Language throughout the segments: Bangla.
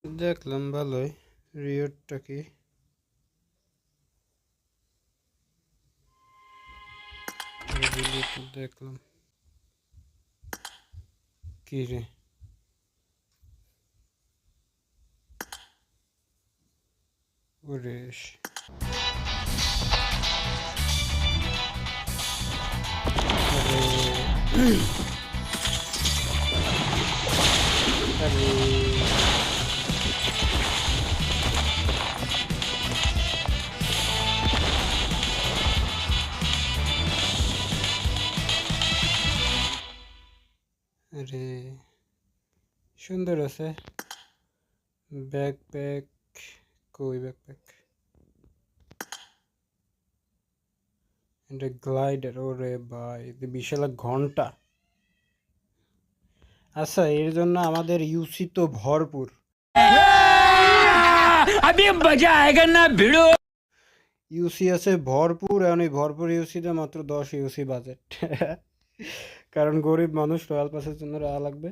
দেখলাম ভালোই। রিওরটা কি? দেখলাম কি রে? ওরে আরে আরে সুন্দর আছে। ব্যাকপ্যাক কই? ব্যাকপ্যাক এটা গ্লাইডার। ওরে ভাই, বিশাল ঘন্টা। আচ্ছা, এর জন্য আমাদের ইউসি তো ভরপুর। अभी मजा आएगा ना भिड़ो। ইউসি আছে ভরপুর, এখন এই ভরপুর ইউসিতে মাত্র 10 ইউসি বাজেট। কারণ গরিব মানুষ, রয়্যাল পাসের জন্য রাখা লাগবে।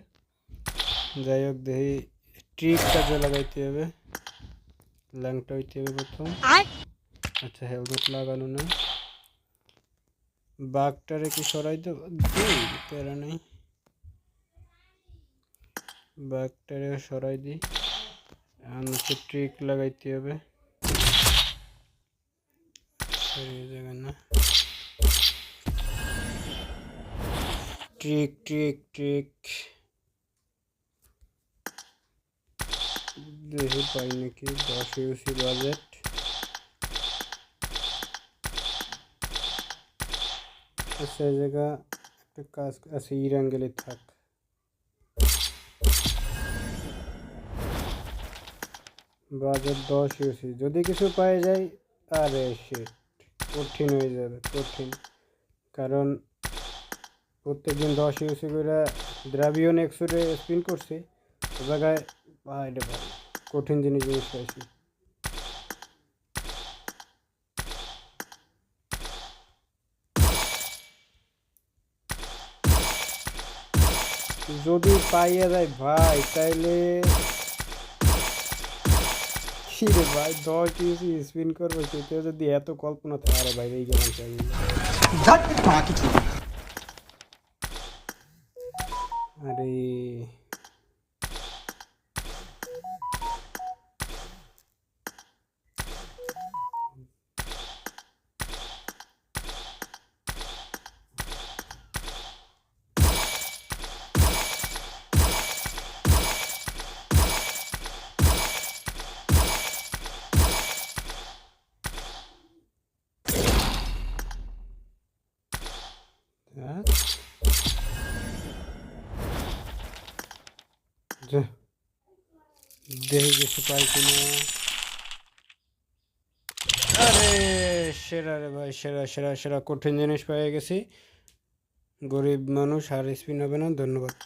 যাই হোক, দেখি ট্রিক কাজে লাগাইতে হবে। ল্যাংটা হইতে হবে প্রথম। আচ্ছা, হেলমেট লাগানো নেই। বাঘটারে কি সরাই দেব? প্যারা নেই, বাঘটারে সরাই দিই। এখন হচ্ছে ট্রিক লাগাইতে হবে। না, ট্রিক ট্রিক ট্রিক দেখি পাই নাকি। 10 ইউসি বাজেট। আচ্ছা, এই জায়গা একটা কাজ আছে, ইরাঙ্গেলে থাক। বাজেট 10 ইউসি, যদি কিছু পাই যায়। আরে শিট, কঠিন হয়ে যাবে, কঠিন। কারণ প্রত্যেকদিন 10 ইউসি করে দ্রাবিয়ন এক্সরে স্পিন করছি, ও জায়গায় ভাই রে ভাই, কঠিন জিনিস পাইছি। যদি পাইয়া যায় ভাই, তাইলে কি রে ভাই, 10 ইউসি স্পিন করবো, সেটা যদি এত কল্পনা থাকে। আরে ভাই, এই গেলাম চাই। আরে দেখি কিছু পাই কিনা। আরে সেরা রে ভাই, সেরা সেরা সেরা, কঠিন জিনিস পেয়ে গেছি। গরিব মানুষ আর স্পিন হবে না। ধন্যবাদ।